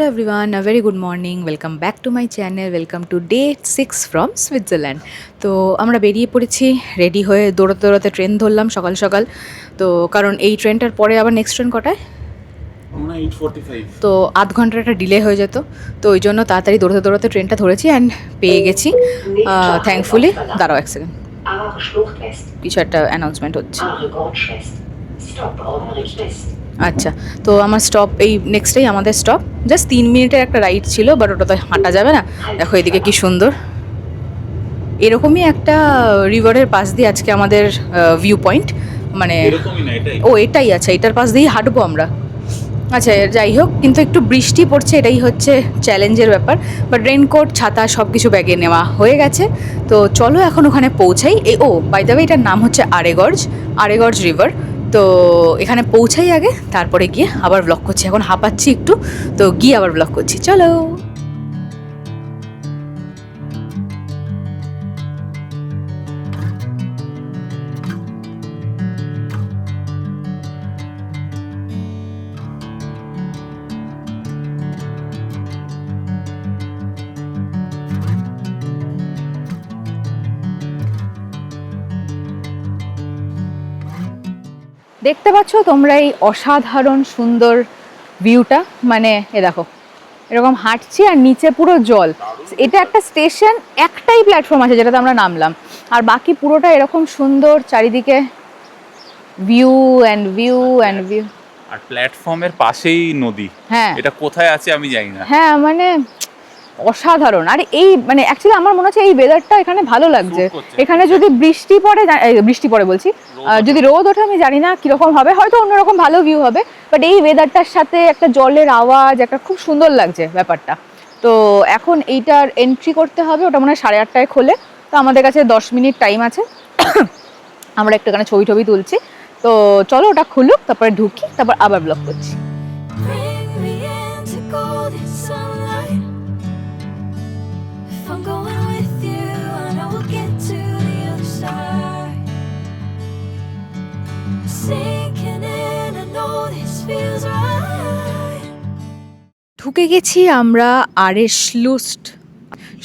everyone, a very good morning. Welcome back to my channel. Welcome to day 6 from Switzerland. তো আমরা বেরিয়ে পড়েছি ready হয়ে দৌড়াতে দৌড়াতে ট্রেন ধরলাম সকাল সকাল। তো কারণ এই ট্রেনটার পরে আবার নেক্সট ট্রেন কটায়? 8:45। তো আধ ঘন্টার একটা ডিলে হয়ে যেত, তো ওই জন্য তাড়াতাড়ি দৌড়াতে দৌড়াতে ট্রেনটা ধরেছি অ্যান্ড পেয়ে গেছি থ্যাঙ্কফুলি। দাঁড়াও এক সেকেন্ড, কিছু একটা অ্যানাউন্সমেন্ট হচ্ছে। আচ্ছা, তো আমার স্টপ এই নেক্সটেই আমাদের স্টপ, জাস্ট 3 মিনিটের একটা রাইড ছিল, বাট ওটা তো হাঁটা যাবে না। দেখো এদিকে কি সুন্দর, এরকমই একটা রিভারের পাশ দিয়ে আজকে আমাদের ভিউ পয়েন্ট, মানে ও এটাই আছে, এটার পাশ দিয়েই হাঁটবো আমরা। আচ্ছা যাই হোক, কিন্তু একটু বৃষ্টি পড়ছে, এটাই হচ্ছে চ্যালেঞ্জের ব্যাপার, বাট রেনকোট ছাতা সব কিছু ব্যাগে নেওয়া হয়ে গেছে। তো চলো এখন ওখানে পৌঁছাই। বাই দ্য ওয়ে এটার নাম হচ্ছে আরেগর্জ রিভার। তো এখানে পৌঁছাই আগে, তারপরে গিয়ে আবার ব্লগ করছি। এখন হাঁপাচ্ছি একটু, তো গিয়ে আবার ব্লগ করছি, চলো। দেখতে পাচ্ছ তোমরা এই অসাধারণ সুন্দর ভিউটা, মানে এ দেখো এরকম হাঁটছি আর নিচে পুরো জল। এটা একটা স্টেশন, একটাই প্ল্যাটফর্ম আছে যেটাতে আমরা নামলাম, আর বাকি পুরোটা এরকম সুন্দর চারিদিকে view and view and view. আর প্ল্যাটফর্মের পাশেই নদী। হ্যাঁ, এটা কোথায় আছে আমি জানি না। হ্যাঁ মানে অসাধারণ। আর এই মানে অ্যাকচুয়ালি আমার মনে হচ্ছে এই ওয়েদারটা এখানে ভালো লাগছে। এখানে যদি বৃষ্টি পড়ে বলছি, যদি রোদ ওঠে আমি জানি না কিরকম হবে, হয়তো অন্যরকম ভালো ভিউ হবে, বাট এই ওয়েদারটার সাথে একটা জলের আওয়াজ, একটা খুব সুন্দর লাগছে ব্যাপারটা। তো এখন এইটার এন্ট্রি করতে হবে, ওটা মনে হয় 8:30টায় খোলে, তো আমাদের কাছে 10 মিনিট টাইম আছে। আমরা একটু এখানে ছবি তুলছি, তো চলো ওটা খুলুক, তারপরে ঢুকি, তারপর আবার ব্লগ করছি। ঢুকে গেছি আমরা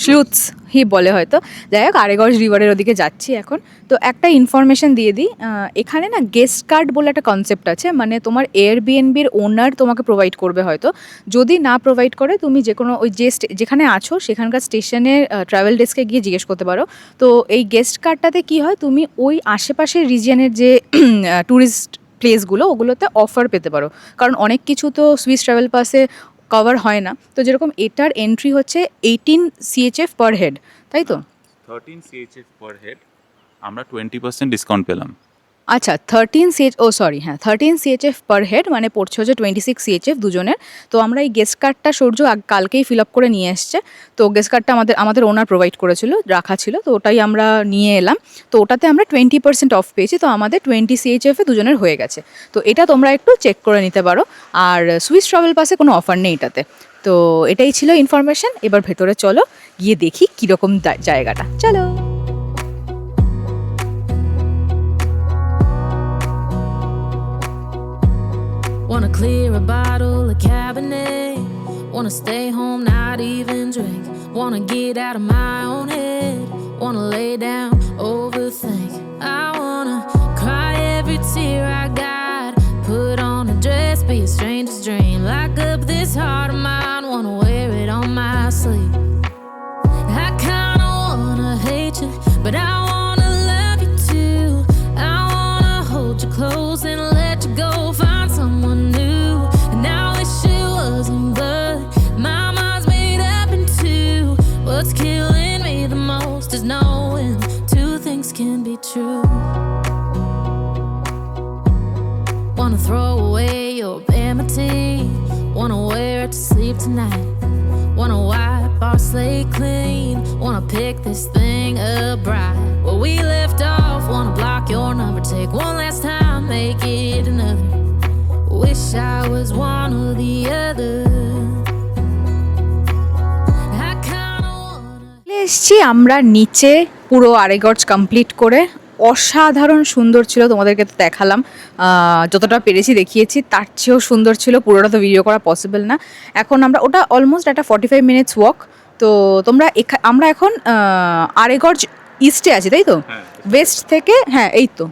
শ্লুটস হি বলে হয়তো, যাই হোক আরেগর্জ রিভারের ওদিকে যাচ্ছি এখন। তো একটা ইনফরমেশন দিয়ে দিই, এখানে না গেস্ট কার্ড বলে একটা কনসেপ্ট আছে, মানে তোমার এয়ারবিএনবির ওনার তোমাকে প্রোভাইড করবে হয়তো, যদি না প্রোভাইড করে তুমি যে কোনো ওই যেখানে আছো সেখানকার স্টেশনের ট্রাভেল ডেস্কে গিয়ে জিজ্ঞেস করতে পারো। তো এই গেস্ট কার্ডটাতে কী হয়, তুমি ওই আশেপাশের রিজিয়নের যে ট্যুরিস্ট প্লেসগুলো ওগুলোতে অফার পেতে পারো, কারণ অনেক কিছু তো সুইস ট্রাভেল পাসে কভার হয় না। তো যেরকম এটার এন্ট্রি হচ্ছে 18 CHF পার হেড, তাই তো? 13 CHF পার হেড, আমরা 20% ডিসকাউন্ট পেলাম। আচ্ছা 13 CHF পার হেড মানে পড়ছে হচ্ছে 26 CHF দুজনের। তো আমরা এই গেস্ট কার্ডটা সূর্য কালকেই ফিল আপ করে নিয়ে এসছে। তো গেস্ট কার্ডটা আমাদের ওনার প্রোভাইড করেছিল, রাখা ছিল, তো ওটাই আমরা নিয়ে এলাম। তো ওটাতে আমরা 20% অফ পেয়েছি, তো আমাদের 20 CHF দুজনের হয়ে গেছে। তো এটা তোমরা একটু চেক করে নিতে পারো। আর সুইস ট্রাভেল পাসে কোনো অফার নেই এটাতে। তো এটাই ছিল ইনফরমেশন। এবার ভেতরে চলো, গিয়ে দেখি কীরকম জায়গাটা, চলো। Wanna clear a bottle of Cabernet, wanna stay home, not even drink, wanna get out of my own head, wanna lay down, overthink, I wanna cry every tear I got, put on a dress, be a stranger's dream, lock up this heart of mine, wanna wear it on my sleeve. I kinda wanna hate you, but I wanna love you too, I wanna hold you close and let you go, find someone new, and I wish it wasn't, but my mind's made up in two. What's killing me the most is knowing two things can be true. Wanna throw away your vanity, wanna wear it to sleep tonight, wanna wipe our slate clean, wanna pick this thing up right where we left off, wanna block your number, take one last time, make it another, wish I was one or the other. এসছি আমরা নিচে, পুরো আরেগর্জ complete করে অসাধারণ সুন্দর ছিল, তোমাদেরকে তো দেখালাম, যতটা পেরেছি দেখিয়েছি, তার চেয়েও সুন্দর ছিল। পুরোটা তো ভিডিও করা পসিবল না। এখন আমরা ওটা অলমোস্ট একটা 45 মিনিটস ওয়াক। তো তোমরা আমরা এখন আরেগড় ইস্টে আছি, তাই তো? ওয়েস্ট থেকে, হ্যাঁ এই তো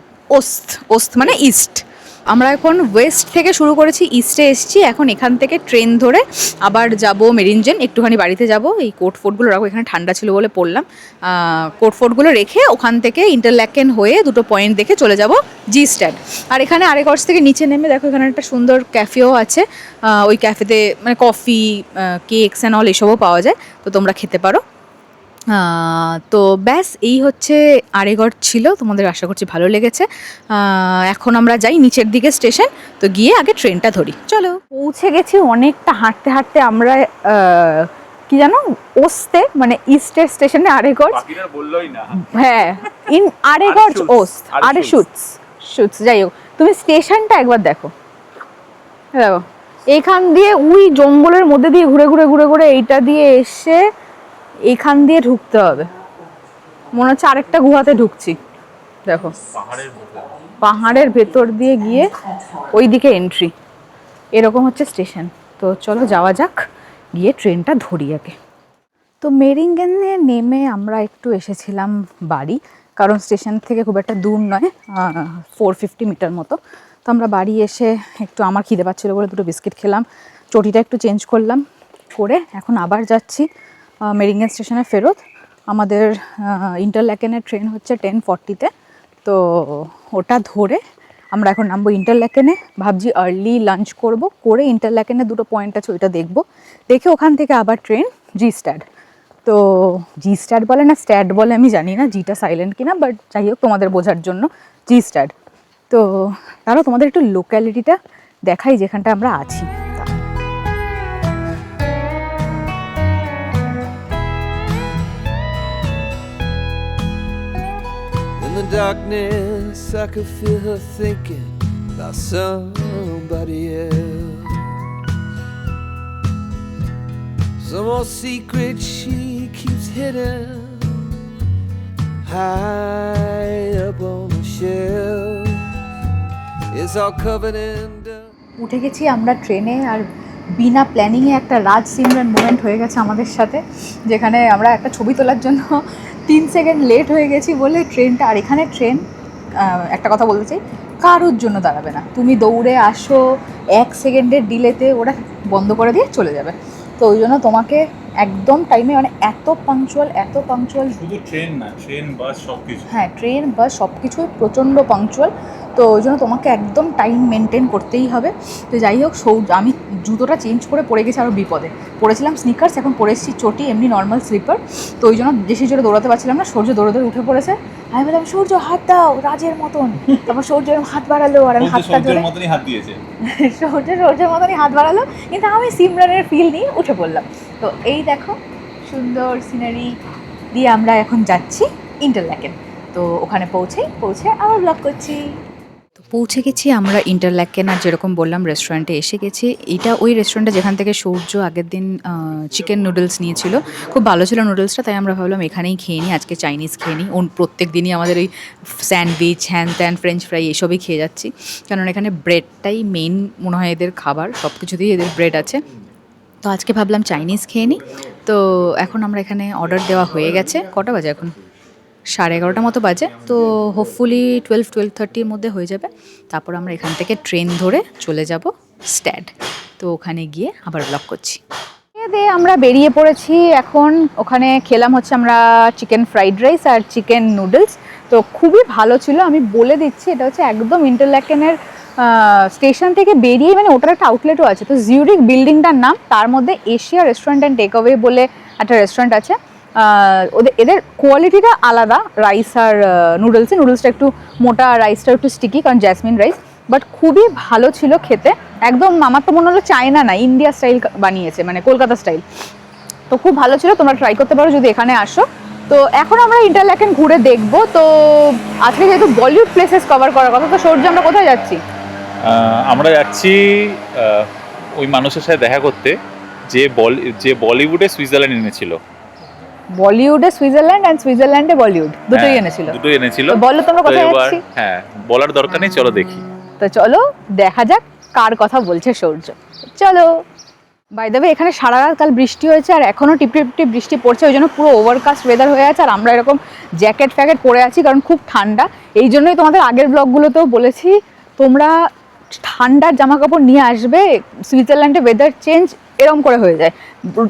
ওস্ত মানে ইস্ট। আমরা এখন ওয়েস্ট থেকে শুরু করেছি, ইস্টে এসেছি। এখন এখান থেকে ট্রেন ধরে আবার যাব মেরিনজেন, একটুখানি বাড়িতে যাব। এই কোট ফোর্টগুলো রাখবো, এখানে ঠান্ডা ছিল বলে পড়লাম। কোট ফোর্টগুলো রেখে ওখান থেকে ইন্টারল্যাকেন হয়ে দুটো পয়েন্ট দেখে চলে যাব জি স্ট্যান্ড। আর এখানে আরেগড় থেকে নিচে নেমে দেখো এখানে একটা সুন্দর ক্যাফেও আছে। ওই ক্যাফেতে মানে কফি, কেকস অ্যান্ড অল এসবও পাওয়া যায়, তো তোমরা খেতে পারো। তো ব্যাস এই হচ্ছে আরেগড় ছিল। তোমাদের আশা করছি ভালো লেগেছে। এখন আমরা যাই নিচের দিকে স্টেশন, তো গিয়ে আগে ট্রেনটা ধরি। চলো, পৌঁছে গেছি অনেকটা হাঁটতে হাঁটতে আমরা। কি জানো, ওস্তে মানে ইস্টের স্টেশনে আরেগড়, হ্যাঁ ইন আরেগড় ওস্ত, আরে শুটস যাই হোক, তুমি স্টেশনটা একবার দেখো। দেখো এইখান দিয়ে ওই জঙ্গলের মধ্যে দিয়ে ঘুরে ঘুরে ঘুরে ঘুরে এইটা দিয়ে এসে এইখান দিয়ে ঢুকতে হবে। মনে হচ্ছে আরেকটা গুহাতে ঢুকছি। দেখো পাহাড়ের ভেতর দিয়ে গিয়ে ওই দিকে এন্ট্রি, এরকম হচ্ছে স্টেশন। তো চলো যাওয়া যাক, গিয়ে ট্রেনটা ধরি আগে। তো মেরিনগেনে নেমে আমরা একটু এসেছিলাম বাড়ি, কারণ স্টেশন থেকে খুব একটা দূর নয়, 450 মিটার মতো। তো আমরা বাড়ি এসে একটু, আমার খিদে পাচ্ছিলো বলে দুটো বিস্কিট খেলাম, চটিটা একটু চেঞ্জ করলাম, করে এখন আবার যাচ্ছি মেরিনগেন স্টেশনে ফেরত। আমাদের ইন্টারল্যাকেনের ট্রেন হচ্ছে 10:40-তে, তো ওটা ধরে আমরা এখন নামবো ইন্টারল্যাকেনে। ভাবছি আর্লি লাঞ্চ করব, করে ইন্টারল্যাকেনে দুটো পয়েন্ট আছে ওইটা দেখব, দেখে ওখান থেকে আবার ট্রেন জি স্ট্যাড। তো জি স্ট্যাড বলে না স্ট্যাড বলে আমি জানি না, জিটা সাইলেন্ট কিনা, বাট যাই হোক তোমাদের বোঝার জন্য জি স্ট্যাড। তো তারও তোমাদের একটু লোক্যালিটিটা দেখাই যেখানটা আমরা আছি। In the darkness, I could feel her thinking about somebody else. Some old secret she keeps hidden high up on the shelf. It's all covered in dust. উঠে গেছি আমরা ট্রেনে, আর বিনা প্ল্যানিংয়ে একটা রাজ সিমরান মোমেন্ট হয়ে গেছে আমাদের সাথে, যেখানে আমরা একটা ছবি তোলার জন্য 3 সেকেন্ড লেট হয়ে গেছি বলে ট্রেনটা, আর এখানে ট্রেন একটা কথা বলতে চাই, কারোর জন্য দাঁড়াবে না। তুমি দৌড়ে আসো 1 সেকেন্ডের ডিলেতে ওরা বন্ধ করে দিয়ে চলে যাবে। তো ওই জন্য তোমাকে একদম টাইমে, মানে এত পাংচুয়াল, শুধু ট্রেন না, ট্রেন বাস সব কিছু, হ্যাঁ ট্রেন বাস সব কিছুই প্রচণ্ড পাংচুয়াল। তো ওই জন্য তোমাকে একদম টাইম মেনটেন করতেই হবে। তো যাই হোক, আমি জুতোটা চেঞ্জ করে পরে গেছি আরও বিপদে। পরেছিলাম স্নিকার্স, এখন পরে এসেছি চটি, এমনি নর্মাল স্লিপার। তো ওই জন্য বেশি জোরে দৌড়াতে পারছিলাম না। সূর্য দৌড়ে দৌড়ে উঠে পড়েছে, আমি বললাম সূর্য হাত দাও রাজের মতন। তারপর সূর্য হাত বাড়ালো, আর আমি হাতটা ধরে মতনই হাত দিয়েছে, সূর্যের মতনই হাত বাড়ালো, কিন্তু আমি সিমরানের ফিল নিয়ে উঠে পড়লাম। তো এই দেখো সুন্দর সিনারি দিয়ে আমরা এখন যাচ্ছি ইন্টারল্যাকেন। তো ওখানে পৌঁছে আবার ব্লগ করছি। তো পৌঁছে গেছি আমরা ইন্টারল্যাকেন, আর যেরকম বললাম রেস্টুরেন্টে এসে গেছি। এটা ওই রেস্টুরেন্টে যেখান থেকে সূর্য আগের দিন চিকেন নুডলস নিয়েছিল, খুব ভালো ছিল নুডলসটা, তাই আমরা ভাবলাম এখানেই খেয়ে নিই, আজকে চাইনিজ খেয়ে নিই। প্রত্যেক দিনই আমাদের ওই স্যান্ডউইচ হ্যান ত্যান ফ্রেঞ্চ ফ্রাই এসবই খেয়ে যাচ্ছি, কারণ এখানে ব্রেডটাই মেইন মনে হয় এদের খাবার, সব কিছুতেই এদের ব্রেড আছে। তো আজকে ভাবলাম চাইনিজ খেয়ে নিই। তো এখন আমরা এখানে অর্ডার দেওয়া হয়ে গেছে, কটা বাজে এখন 11:30 মতো বাজে। তো হোপফুলি 12-12:30-র মধ্যে হয়ে যাবে। তারপর আমরা এখান থেকে ট্রেন ধরে চলে যাব স্ট্যাড। তো ওখানে গিয়ে আবার ব্লগ করছি। দিয়ে আমরা বেরিয়ে পড়েছি এখন। ওখানে খেলাম হচ্ছে আমরা চিকেন ফ্রাইড রাইস আর চিকেন নুডলস, তো খুবই ভালো ছিল। আমি বলে দিচ্ছি, এটা হচ্ছে একদম ইন্টারল্যাকেনের স্টেশন থেকে বেরিয়ে, মানে ওটার একটা আউটলেটও আছে। তো জিউরিক বিল্ডিংটার নাম, তার মধ্যে Asia restaurant and take away বলে একটা রেস্টুরেন্ট আছে। এদের কোয়ালিটিটা আলাদা, রাইস আর নুডলসটা একটু মোটা, রাইসটা একটু স্টিকি, কারণ জ্যাসমিন রাইস, বাট খুবই ভালো ছিল খেতে। একদম আমার তো মনে হলো চায়না না, ইন্ডিয়া স্টাইল বানিয়েছে, মানে কলকাতা স্টাইল। তো খুব ভালো ছিল, তোমরা ট্রাই করতে পারো যদি এখানে আসো। তো এখন আমরা ইন্টারল্যাকেন ঘুরে দেখবো। তো আজকে যেহেতু বলিউড প্লেসেস কভার করার কথা, তো সূর্য আমরা কোথায় যাচ্ছি? আমরা যাচ্ছি ওই মানুষের সাথে দেখা করতে যে বলিউডে সুইজারল্যান্ড এনেছিল। বলিউডে সুইজারল্যান্ড অ্যান্ড সুইজারল্যান্ডে বলিউড দুটোই এনেছিল। দুটোই এনেছিল। তো বলো তোমরা তো কোথায় এবার যাচ্ছি? হ্যাঁ, বলার দরকার নেই, চলো দেখি। তো চলো দেখা যাক কার কথা বলছে সূর্য। চলো। বাই দ্য ওয়ে, এখানে সারা রাত কাল বৃষ্টি হয়েছে আর এখনও টিপ টিপ বৃষ্টি পড়ছে, ওই জন্য পুরো ওভারকাস্ট ওয়েদার হয়ে আছে। আর আমরা এরকম জ্যাকেট ফ্যাকেট পরে আছি কারণ খুব ঠান্ডা। এই জন্যই তোমাদের আগের ব্লগগুলোতেও বলেছি তোমরা ঠান্ডার জামা কাপড় নিয়ে আসবে, সুইজারল্যান্ডে ওয়েদার চেঞ্জ এরকম করে হয়ে যায়।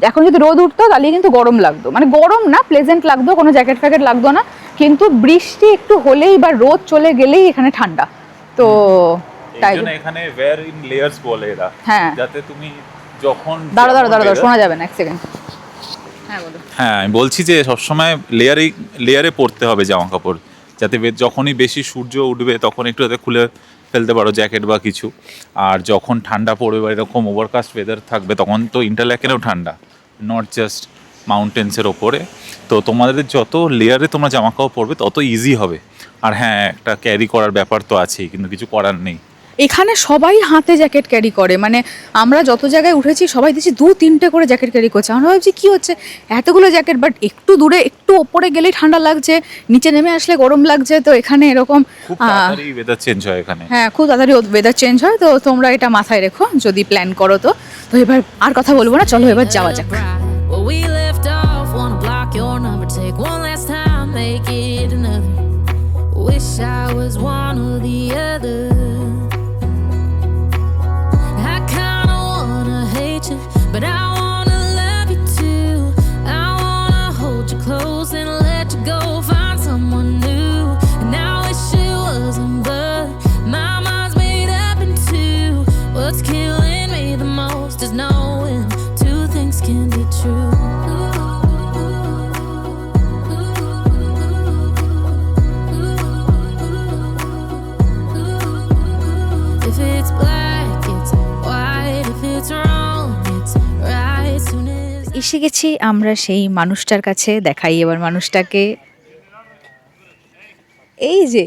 এখন যদি রোদ উঠতো তাহলে কিন্তু গরম লাগতো, মানে গরম না, প্লেজেন্ট লাগতো, কোনো জ্যাকেট ফ্যাকেট লাগতো না। কিন্তু বৃষ্টি একটু হলেই বা রোদ চলে গেলেই এখানে ঠান্ডা। তো তাই এইজন্য এখানে ওয়্যার ইন লেয়ার্স বলে এরা, হ্যাঁ। যাতে তুমি যখন দাঁড়া শোনা যাবে না, এক সেকেন্ড। হ্যাঁ বলো। হ্যাঁ, আমি বলছি যে সবসময় লেয়ারে পরতে হবে জামা কাপড়, যাতে যখনই বেশি সূর্য উঠবে তখন একটু যাতে খুলে ফেলতে পারো জ্যাকেট বা কিছু। আর যখন ঠান্ডা পড়বে বা এরকম ওভারকাস্ট ওয়েদার থাকবে তখন তো ইন্টারল্যাকেনেও ঠান্ডা, নট জাস্ট মাউন্টেন্সের ওপরে। তো তোমাদের যত লেয়ারে তোমরা জামা কাপড় পরবে তত ইজি হবে। আর হ্যাঁ, একটা ক্যারি করার ব্যাপার তো আছেই, কিন্তু কিছু করার নেই। এখানে সবাই হাতে জ্যাকেট ক্যারি করে, মানে আমরা যত জায়গায় উঠেছি সবাই দেখছি 2-3টে করে জ্যাকেট ক্যারি করছে। আমরা ভাবছি কী হচ্ছে এতগুলো জ্যাকেট, বাট একটু দূরে একটু ওপরে গেলেই ঠান্ডা লাগছে, নিচে নেমে আসলে গরম লাগছে। তো এখানে এরকম খুব তাড়াতাড়ি ওয়েদার চেঞ্জ হয় এখানে। হ্যাঁ, খুব তাড়াতাড়ি ওয়েদার চেঞ্জ হয়। তো তোমরা এটা মাথায় রেখো যদি প্ল্যান করো। তো এবার আর কথা বলবো না, চলো এবার যাওয়া যাক। Where we left off, wanna block your number, take one last time, make it another. Wish I was one or the other. I kinda wanna hate you, but I wanna love you too. I wanna hold you close and let you go, find someone new. And I wish it wasn't, but my mind's made up in two. What's killing me the most is knowing two things can be true. If it's black, it's white. If it's wrong, it's right. Soon as এসে গেছি আমরা সেই মানুষটার কাছে। দেখাই এবার মানুষটাকে। এই যে,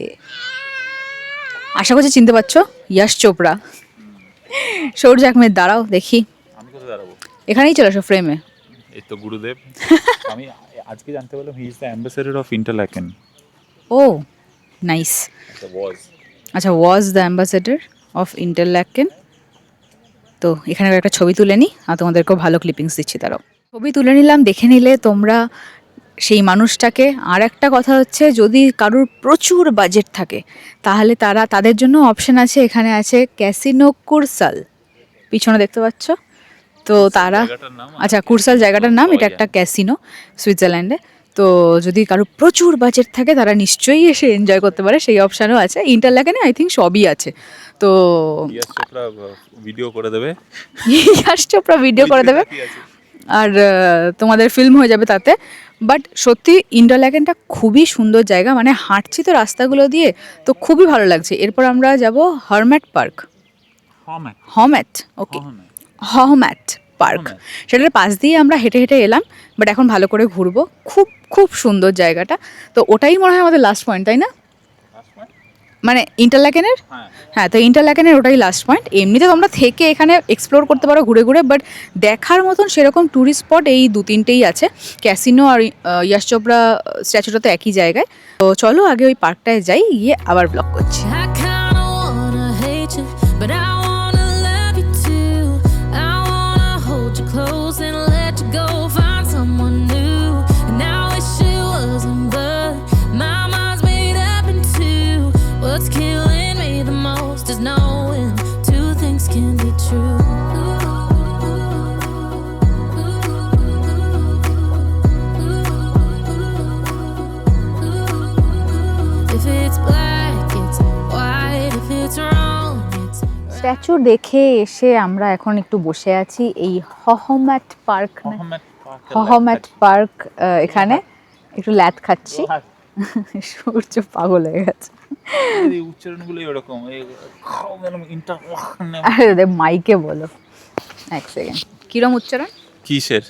আশা করছি চিনতে পারছো, ইয়াশ চোপড়া। সৌর্য এক মিনিট দাঁড়াও দেখি। আমি কোথায় দাঁড়াবো? এখানেই চলে আসো ফ্রেমে। এই তো গুরুদেব। আমি আজকে জানতে পারলাম he is the ambassador of Interlaken. Oh nice. আচ্ছা, was the ambassador of Interlaken. তো এখানে একটা ছবি তুলে নিই আর তোমাদেরকেও ভালো ক্লিপিংস দিচ্ছি। তারাও ছবি তুলে নিলাম, দেখে নিলে তোমরা সেই মানুষটাকে। আর একটা কথা হচ্ছে, যদি কারোর প্রচুর বাজেট থাকে তাহলে তাদের জন্য অপশন আছে। এখানে আছে ক্যাসিনো কুরসাল, পিছনে দেখতে পাচ্ছ। তো তারা আচ্ছা, কুরসাল জায়গাটার নাম, এটা একটা ক্যাসিনো সুইজারল্যান্ডে। তো যদি কারোর প্রচুর বাজেট থাকে তারা নিশ্চয়ই এসে এনজয় করতে পারে, সেই অপশানও আছে। ইন্টারল্যাকেনে আই থিঙ্ক সবই আছে। তো ইয়াশ চোপড়া ভিডিও করে দেবে। ইয়াশ চোপড়া ভিডিও করে দেবে আর তোমাদের ফিল্ম হয়ে যাবে তাতে। বাট সত্যি ইন্টারল্যাকেনটা খুবই সুন্দর জায়গা, মানে হাঁটছি তো রাস্তাগুলো দিয়ে, তো খুবই ভালো লাগছে। এরপর আমরা যাব হরম্যাট পার্ক। হম্যাট, ওকে, হম্যাট পার্ক, সেটার পাশ দিয়ে আমরা হেঁটে হেঁটে এলাম। বাট এখন ভালো করে ঘুরবো, খুব খুব সুন্দর জায়গাটা। তো ওটাই মনে হয় আমাদের লাস্ট পয়েন্ট, তাই না? মানে ইন্টারল্যাকেনের, হ্যাঁ, তো ইন্টারল্যাকেনের ওটাই লাস্ট পয়েন্ট। এমনিতে তোমরা থেকে এখানে এক্সপ্লোর করতে পারো ঘুরে ঘুরে, বাট দেখার মতন সেরকম ট্যুরিস্ট স্পট এই 2-3টেই আছে। ক্যাসিনো আর ইয়াশ চোপড়া স্ট্যাচুটা তো একই জায়গায়। তো চলো আগে ওই পার্কটায় যাই, গিয়ে আবার ব্লগ করছি। I kinda wanna hate you, but I wanna love you too. I wanna hold you close and let you go, find someone new. And I wish it wasn't, but my mind's made up in two. What's killing me the most is knowing two things can be true. If it's black, it's white. If it's wrong, it's statue দেখে এসে আমরা এখন একটু বসে আছি এই হহম্যাট park. হহম্যাট park, এখানে একটু ল্যাদ খাচ্ছি। সূর্য পাগল হয়ে গেছে। এই উচ্চারণগুলো এরকম, আরে মাইকে বলো, এক সেকেন্ড। কিরম উচ্চারণ? কিসের?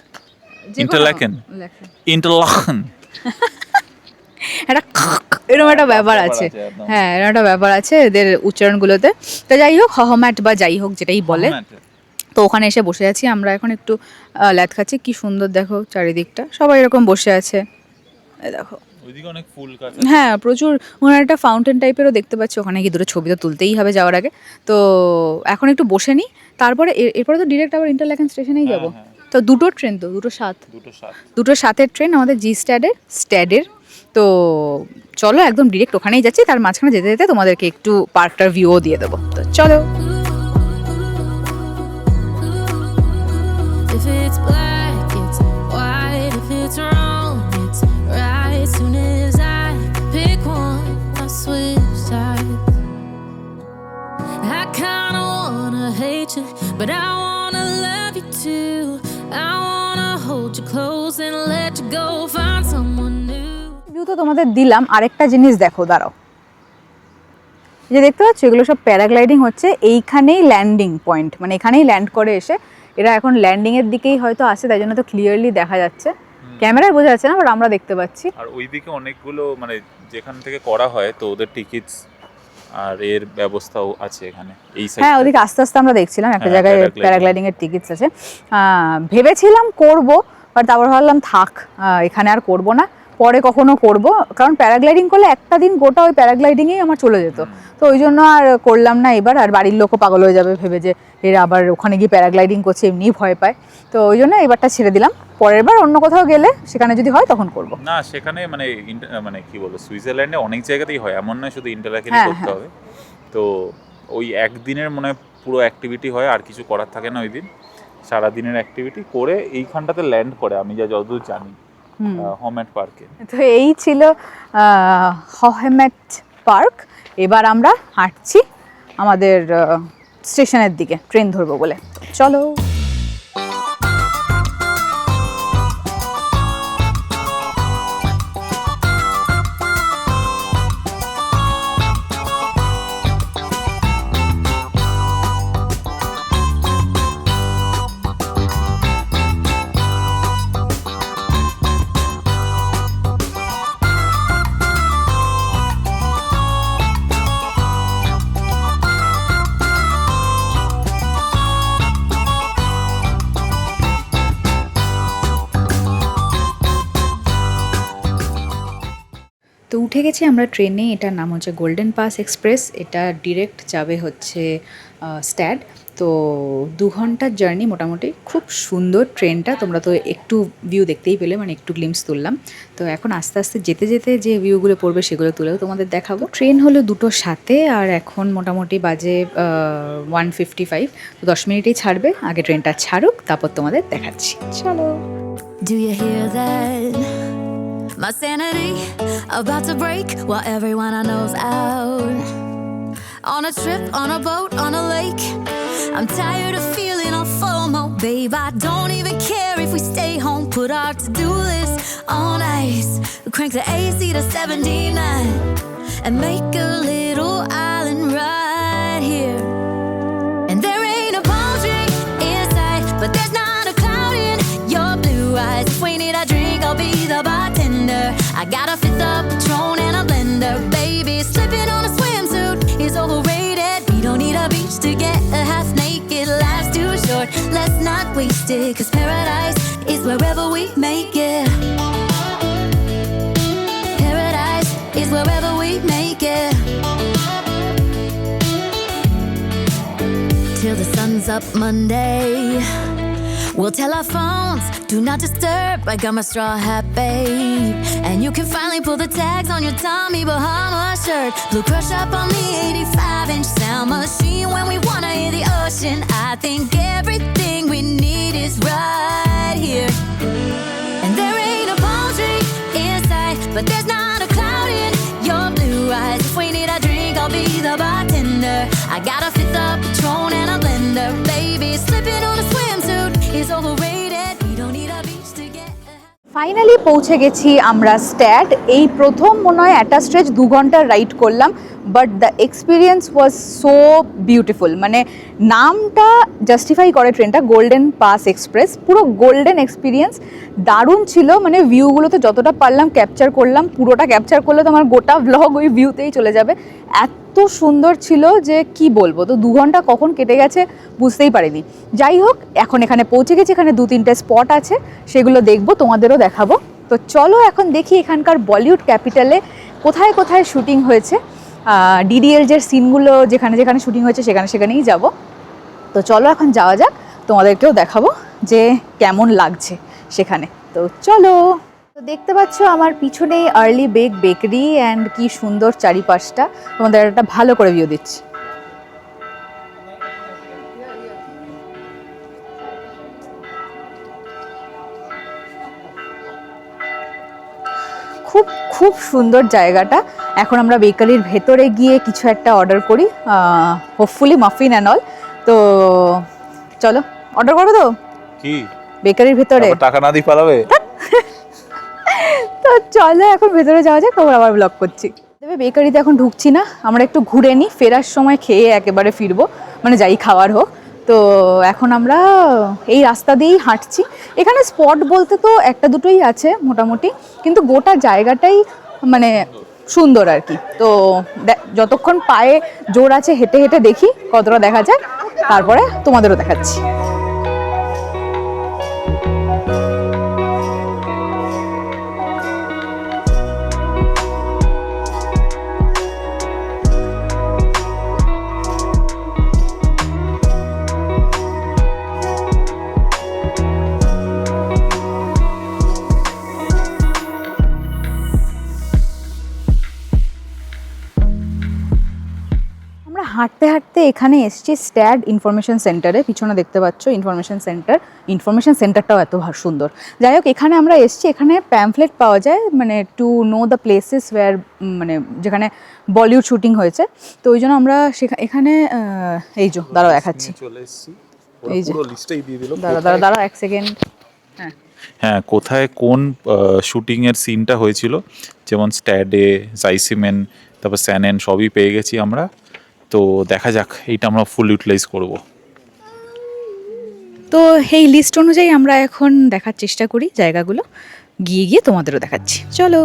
ইন্টারল্যাকেন। ইন্টারল্যাকেন একটা এরকম একটা ব্যাপার আছে। হ্যাঁ, এরকম একটা ব্যাপার আছে এদের উচ্চারণগুলোতে। তো যাই হোক, হহম্যাট বা যাই হোক যেটাই বলে, তো ওখানে এসে বসে আছি আমরা এখন একটু ল্যাদ খাচ্ছি। কি সুন্দর দেখো চারিদিকটা, সবাই এরকম বসে আছে, এই দেখো। ওইদিকে অনেক ফুল গাছ। হ্যাঁ প্রচুর, ওখানে একটা ফাউন্টেন টাইপেরও দেখতে পাচ্ছি, ওখানে গিয়ে দুটো ছবি তো তুলতেই হবে যাওয়ার আগে। তো এখন একটু বসে নিই, তারপরে এরপরে তো ডিরেক্ট আবার ইন্টারল্যাকেন স্টেশনেই যাবো। তো দুটো ট্রেন, তো 2:07 ট্রেন আমাদের জি স্ট্যাডের। তো চলো একদম ডিরেক্ট ওখানেই যাচ্ছি, তার মাঝখানে যেতে যেতে তোমাদেরকে একটু পার্কটার ভিউও দিয়ে দেবো। তো চলো। If it's black, it's white. If it's wrong, it's right. Soon as I pick one, I switch sides. I kinda wanna hate you, but I wanna love you too. I wanna hold you close and let you go. Find someone new. View তো তোমাদের দিলাম, আরেকটা জিনিস দেখো, দাঁড়াও। এই যে দেখতে পাচ্ছ এগুলো সব প্যারাগ্লাইডিং হচ্ছে, এইখানেই ল্যান্ডিং পয়েন্ট, মানে এখানেই ল্যান্ড করে এসে এরা এখন ল্যান্ডিংয়ের দিকেই হয়তো আসে, তাই জন্য তো ক্লিয়ারলি দেখা যাচ্ছে, ক্যামেরায় বোঝা যাচ্ছে না, বাট আমরা দেখতে পাচ্ছি। আর ওইদিকে অনেকগুলো মানে যেখান থেকে করা হয় তো ওদের টিকিটস আর এর ব্যবস্থাও আছে এখানে এই সাইড। হ্যাঁ ওদিকে আস্তে আস্তে আমরা দেখছিলাম একটা হ্যাঁ, জায়গায় প্যারাগ্লাইডিং এর টিকিটস আছে। ভেবেছিলাম করব, বাট তারপর ভাবলাম থাক, এখানে আর করব না, পরে কখনো করব, কারণ প্যারাগ্লাইডিং করলে একটা দিন গোটা ওই প্যারাগ্লাইডিংয়েই আমার চলে যেত। তো ওই জন্য আর করলাম না এবার, আর বাড়ির লোকও পাগল হয়ে যাবে ভেবে যে এরা আবার ওখানে গিয়ে প্যারাগ্লাইডিং করছে, এমনিই ভয় পায়। তো ওই জন্য এবারটা ছেড়ে দিলাম, পরের বার অন্য কোথাও গেলে সেখানে যদি হয় তখন করব। না সেখানে মানে মানে কি বলবো, সুইজারল্যান্ডে অনেক জায়গাতেই হয়, এমন নয় শুধু ইন্টারল্যাকেনই হ্যাঁ, করতে হবে। তো ওই একদিনের মনে হয় পুরো অ্যাক্টিভিটি হয়, আর কিছু করার থাকে না ওই দিন, সারাদিনের অ্যাক্টিভিটি করে এইখানটাতে ল্যান্ড করে, আমি যতদূর জানি হোমেট পার্কে। তো এই ছিল হোমেট পার্ক। এবার আমরা হাঁটছি আমাদের স্টেশনের দিকে, ট্রেন ধরবো বলে। চলো। তো উঠে গেছি আমরা ট্রেনে, এটার নাম হচ্ছে গোল্ডেন পাস এক্সপ্রেস, এটা ডিরেক্ট যাবে হচ্ছে স্ট্যাড। তো 2 ঘন্টার জার্নি মোটামুটি, খুব সুন্দর ট্রেনটা, তোমরা তো একটু ভিউ দেখতেই পেলে, মানে একটু গ্লিমস তুললাম। তো এখন আস্তে আস্তে যেতে যেতে যে ভিউগুলো পড়বে সেগুলো তুলেও তোমাদের দেখাবো। ট্রেন হলো 2:07 আর এখন মোটামুটি বাজে 1:55। তো 10 মিনিটেই ছাড়বে, আগে ট্রেনটা ছাড়ুক তারপর তোমাদের দেখাচ্ছি। চলো। Do you hear that? My sanity about to break while everyone I know's out. On a trip, on a boat, on a lake. I'm tired of feeling all FOMO, babe. I don't even care if we stay home. Put our to-do list on ice. Crank the AC to 79 and make a little island right here. And there ain't a palm tree inside, but there's not a cloud in your blue eyes. If we need a drink, I'll be the bartender. I got a fifth of Patron and a blender, baby. Slipping on a swimsuit is overrated. We don't need a beach to get a half naked. Life's too short, let's not waste it. 'Cause paradise is wherever we make it. Paradise is wherever we make it. Till the sun's up Monday, we'll tell our phones, do not disturb. I got my straw hat, babe. And you can finally pull the tags on your Tommy Bahama shirt. Blue crush up on the 85-inch sound machine. When we wanna hear the ocean, I think everything we need is right here. And there ain't a palm tree inside, but there's not a cloud in your blue eyes. If we need a drink, I'll be the bartender. I got a fifth of Patron and a blender, baby. Slipping on a swimsuit is overrated. We don't need a beach to get finally পৌঁছে গেছি আমরা স্ট্যাড। এই প্রথম মনে হয় একটা stretch 2 ঘন্টার ride করলাম, but the experience was so beautiful. মানে নামটা জাস্টিফাই করে ট্রেনটা, গোল্ডেন পাস এক্সপ্রেস, পুরো গোল্ডেন এক্সপিরিয়েন্স, দারুণ ছিল। মানে ভিউগুলো তো যতটা পারলাম ক্যাপচার করলাম, পুরোটা ক্যাপচার করলে তো আমার গোটা ব্লগ ওই ভিউতেই চলে যাবে। এত এত সুন্দর ছিল যে কি বলবো, তো 2 ঘন্টা কখন কেটে গেছে বুঝতেই পারিনি। যাই হোক, এখন এখানে পৌঁছে গেছি, এখানে 2-3টে স্পট আছে, সেগুলো দেখবো, তোমাদেরও দেখাবো। তো চলো এখন দেখি এখানকার বলিউড ক্যাপিটালে কোথায় কোথায় শুটিং হয়েছে, ডিডিএল যে সিনগুলো যেখানে যেখানে শুটিং হয়েছে সেখানেই যাব। তো চলো এখন যাওয়া যাক, তোমাদেরকেও দেখাবো যে কেমন লাগছে সেখানে। তো চলো। তো দেখতে পাচ্ছ আমার পিছনেই আর্লি বেক বেকারি, অ্যান্ড কি সুন্দর চারিপাশটা, তোমাদের একটা ভালো করে ভিউ দিচ্ছি। খুব খুব সুন্দর জায়গাটা। এখন আমরা বেকারির ভেতরে গিয়ে কিছু একটা অর্ডার করি, হোপফুলি মাফিন অ্যান্ড অল। তো চলো অর্ডার করবো তো কি বেকারির ভেতরে, টাকা না দিয়ে পালাবে? তো চলো এখন ভেতরে যাওয়া যাক, তারপর আবার ব্লগ করছি। তবে বেকারিতে এখন ঢুকছি না, আমরা একটু ঘুরে নিই, ফেরার সময় খেয়ে একেবারে ফিরবো, মানে যাই খাওয়ার হোক। তো এখন আমরা এই রাস্তা দিয়েই হাঁটছি। এখানে স্পট বলতে তো একটা দুটোই আছে মোটামুটি, কিন্তু গোটা জায়গাটাই মানে সুন্দর আর কি। তো যতক্ষণ পায়ে জোর আছে হেঁটে হেঁটে দেখি কতটা দেখা যায়, তারপরে তোমাদেরও দেখাচ্ছি। হাঁটতে হাঁটতে এখানে এসছি স্ট্যাড ইনফরমেশন সেন্টারে, পিছনে দেখতে পাচ্ছ ইনফরমেশন সেন্টারটাও এত সুন্দর। যাই হোক, এখানে আমরা এসছি, এখানে প্যামফ্লেট পাওয়া যায়, মানে to know the places where, মানে যেখানে বলিউড শুটিং হয়েছে। তো ওই জন্য আমরা এখানে এই যে দাঁড়াও দেখাচ্ছি, এই যে দাঁড়াও 1 সেকেন্ড। হ্যাঁ, কোথায় কোন শুটিংয়ের সিনটা হয়েছিল, যেমন স্ট্যাডে, জাইসিমেন, তারপর স্যানেন, সবই পেয়ে গেছি আমরা। তো দেখা যাক, এইটা আমরা ফুল ইউটিলাইজ করব। তো এই লিস্ট অনুযায়ী আমরা এখন দেখার চেষ্টা করি জায়গাগুলো, গিয়ে গিয়ে তোমাদেরও দেখাচ্ছি, চলো।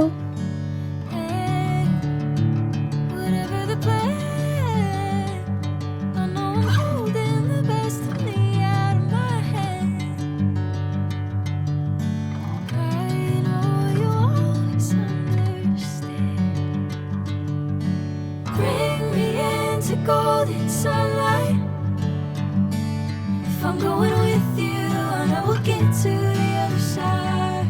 Golden sunlight. If I'm going with you, I know we'll get to the other side.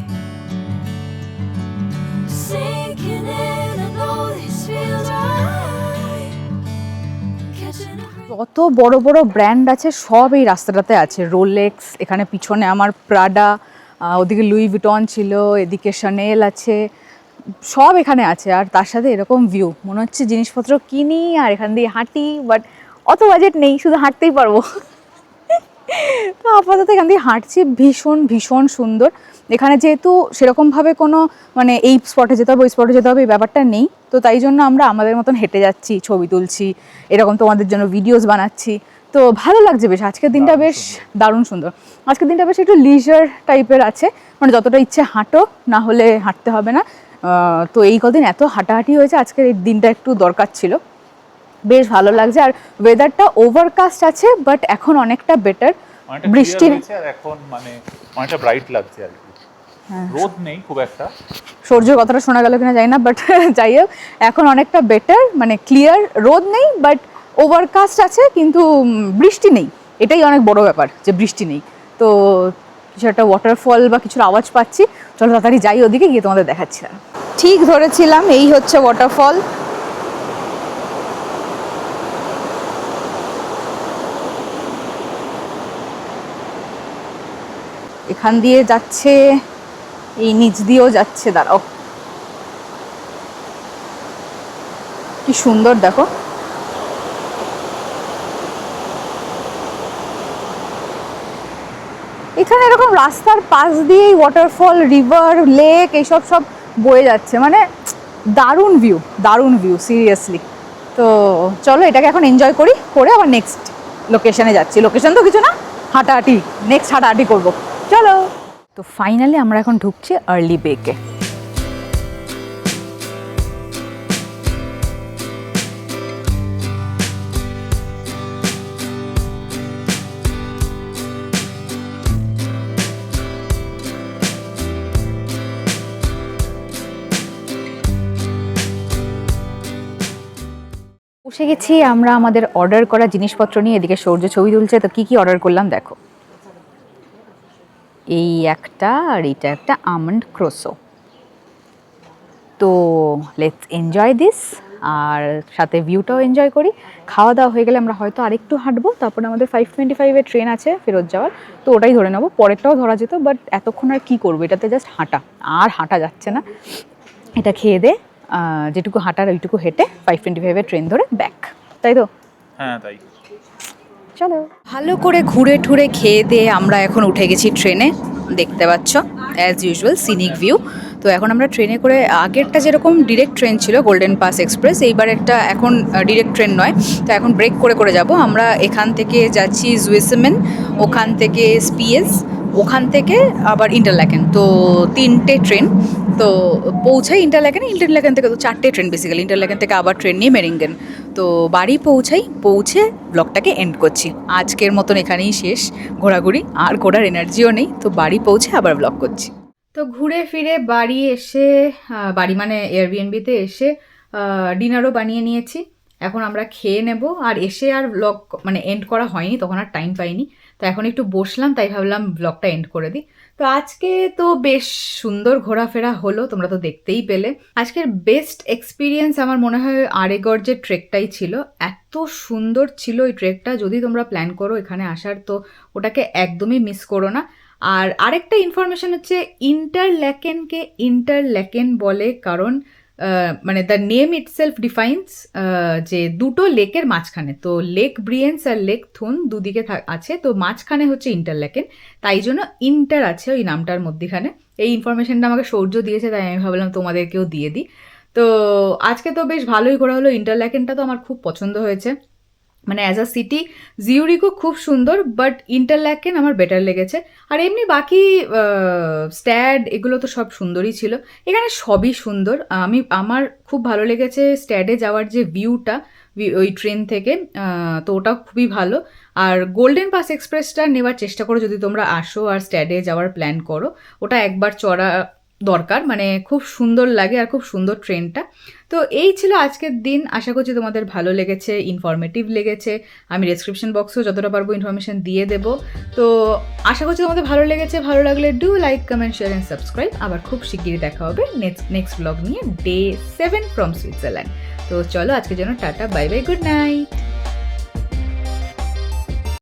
Sinking in, I know this feels right. Catching a breath. কত বড় বড় ব্র্যান্ড আছে, সব এই রাস্তাটাতে আছে। রোলেক্স, এখানে পিছনে আমার প্রাডা, ওদিকে লুই ভিটন ছিল, এদিকে শানেল আছে, সব এখানে আছে। আর তার সাথে এরকম ভিউ, মনে হচ্ছে জিনিসপত্র কিনি আর এখান দিয়ে হাঁটি, বাট অত বাজেট নেই, শুধু হাঁটতেই পারবো। তো আপাতত এখান দিয়ে হাঁটছি, ভীষণ ভীষণ সুন্দর। এখানে যেহেতু সেরকমভাবে কোনো মানে এই স্পটে যেতে হবে ওই স্পটে যেতে হবে এই ব্যাপারটা নেই, তো তাই জন্য আমরা আমাদের মতন হেঁটে যাচ্ছি, ছবি তুলছি, এরকম তোমাদের জন্য ভিডিওস বানাচ্ছি। তো ভালো লাগছে বেশ, আজকের দিনটা বেশ দারুণ সুন্দর। আজকের দিনটা বেশ একটু লিজার টাইপের আছে, মানে যতটা ইচ্ছে হাঁটো, না হলে হাঁটতে হবে না। তো এই কদিন এত হাঁটাহাঁটি হয়েছে, আজকের এই দিনটা একটু দরকার ছিল, বেশ ভালো লাগছে। আর ওয়েদারটা ওভারকাস্ট আছে, বাট এখন অনেকটা বেটার, বৃষ্টি এখন মানে অনেকটা ব্রাইট লাগছে আর কি, রোদ নেই খুব একটা। সূর্যের কথাটা শোনা গেল কিনা জানি না, বাট যাই হোক এখন অনেকটা বেটার, মানে ক্লিয়ার, রোদ নেই বাট ওভারকাস্ট আছে, কিন্তু বৃষ্টি নেই, এটাই অনেক বড় ব্যাপার যে বৃষ্টি নেই। তো কিছু একটা ওয়াটারফল বা কিছুর আওয়াজ পাচ্ছি, চলো তাড়াতাড়ি যাই ওদিকে, গিয়ে তোমাদের দেখাচ্ছি। ঠিক ধরেছিলাম, এই হচ্ছে ওয়াটারফল। এখান দিয়ে যাচ্ছে, এই নিচ দিয়েও যাচ্ছে, দাঁড়াও কি সুন্দর দেখো। এখানে এরকম রাস্তার পাশ দিয়েই ওয়াটারফল, রিভার, লেক এইসব সব বয়ে যাচ্ছে, মানে দারুণ ভিউ সিরিয়াসলি। তো চলো এটাকে এখন এনজয় করি, করে আবার নেক্সট লোকেশনে যাচ্ছি। লোকেশন তো কিছু না, হাঁটাহাঁটি, নেক্সট হাঁটাহাঁটি করবো, চলো। তো ফাইনালি আমরা এখন ঢুকছি আর্লি বেকে। বসে গেছি আমরা আমাদের অর্ডার করা জিনিসপত্র নিয়ে। এদিকে সূর্য ছবি তুলছে। তো কি কি অর্ডার করলাম দেখো, এই একটা আর এটা একটা আমন্ড ক্রোসো। তো লেটস এনজয় দিস, আর সাথে ভিউটাও এনজয় করি। খাওয়া দাওয়া হয়ে গেলে আমরা হয়তো আরেকটু হাঁটবো, তারপরে আমাদের 5:25-এর ট্রেন আছে ফেরত যাওয়ার, তো ওটাই ধরে নেবো। পরেরটাও ধরা যেত, বাট এতক্ষণ আর কী করবো, এটাতে জাস্ট হাঁটা, আর হাঁটা যাচ্ছে না। এটা খেয়ে দে, যেটুকু হাঁটার ওইটুকু হেঁটে 5:25-এর ট্রেন ধরে ব্যাক, তাই তো? হ্যাঁ তাই। চলো, ভালো করে ঘুরে ঠুরে খেয়ে দিয়ে আমরা এখন উঠে গেছি ট্রেনে। দেখতে পাচ্ছ অ্যাজ ইউজুয়াল সিনিক ভিউ। তো এখন আমরা ট্রেনে করে, আগেরটা যেরকম ডিরেক্ট ট্রেন ছিল গোল্ডেন পাস এক্সপ্রেস, এইবার একটা এখন ডিরেক্ট ট্রেন নয়, তো এখন ব্রেক করে করে যাব আমরা। এখান থেকে যাচ্ছি জুয়েসেমেন, ওখান থেকে স্পিএস, ওখান থেকে আবার ইন্টারল্যাকেন। তো 3টে ট্রেন। তো পৌঁছাই ইন্টারল্যাকেন থেকে তো 4টে ট্রেন বেসিক্যালি, ইন্টারল্যাকেন থেকে আবার ট্রেন নিয়ে মেরিঙ্গেন। তো বাড়ি পৌঁছে ব্লগটাকে এন্ড করছি। আজকের মতন এখানেই শেষ ঘোরাঘুরি, আর ঘোরার এনার্জিও নেই। তো বাড়ি পৌঁছে আবার ব্লগ করছি। তো ঘুরে ফিরে বাড়ি এসে, বাড়ি মানে এয়ারবিএনবিতে এসে ডিনারও বানিয়ে নিয়েছি। এখন আমরা খেয়ে নেব। আর এসে আর ব্লগ মানে এন্ড করা হয়নি, তখন আর টাইম পাইনি। তো এখন একটু বসলাম, তাই ভাবলাম ব্লগটা এন্ড করে দিই। তো আজকে তো বেশ সুন্দর ঘোরাফেরা হলো, তোমরা তো দেখতেই পেলে। আজকের বেস্ট এক্সপিরিয়েন্স আমার মনে হয় আরেগড় যে ট্রেকটাই ছিল। এত সুন্দর ছিল ওই ট্রেকটা, যদি তোমরা প্ল্যান করো এখানে আসার তো ওটাকে একদমই মিস করো না। আর আরেকটা ইনফরমেশন হচ্ছে, ইন্টারল্যাকেনকে ইন্টারল্যাকেন বলে কারণ মানে দ্য নেম ইটসেলফ ডিফাইন্স যে দুটো লেকের মাঝখানে, তো লেক ব্রিয়েন্স আর লেক থুন দুদিকে আছে, তো মাঝখানে হচ্ছে ইন্টারল্যাকেন, তাই জন্য ইন্টার আছে ওই নামটার মধ্যেখানে। এই ইনফরমেশনটা আমাকে সৌর্য দিয়েছে, তাই আমি ভাবলাম তোমাদেরকেও দিয়ে দিই। তো আজকে তো বেশ ভালোই ঘোরা হলো। ইন্টারল্যাকেনটা তো আমার খুব পছন্দ হয়েছে, মানে অ্যাজ আ সিটি জিউরিকও খুব সুন্দর, বাট ইন্টারল্যাকেন আমার বেটার লেগেছে। আর এমনি বাকি স্ট্যাড এগুলো তো সব সুন্দরই ছিল, এখানে সবই সুন্দর। আমার খুব ভালো লেগেছে স্ট্যাডে যাওয়ার যে ভিউটা ওই ট্রেন থেকে, তো ওটা খুবই ভালো। আর গোল্ডেন পাস এক্সপ্রেসটা নেওয়ার চেষ্টা করো যদি তোমরা আসো আর স্ট্যাডে যাওয়ার প্ল্যান করো, ওটা একবার চড়া দরকার, মানে খুব সুন্দর লাগে আর খুব সুন্দর ট্রেনটা। তো এই ছিল আজকের দিন, আশা করছি তোমাদের ভালো লেগেছে, ইনফরমেটিভ লেগেছে। আমি ডেসক্রিপশন বক্সেও যতটা পারবো ইনফরমেশন দিয়ে দেবো। তো আশা করছি তোমাদের ভালো লেগেছে। ভালো লাগলে do like, comment, share and subscribe. আবার খুব শিগগিরই দেখা হবে নেক্সট ব্লগ নিয়ে, Day 7 ফ্রম সুইজারল্যান্ড। তো চলো আজকের জন্য tata, bye bye, good night.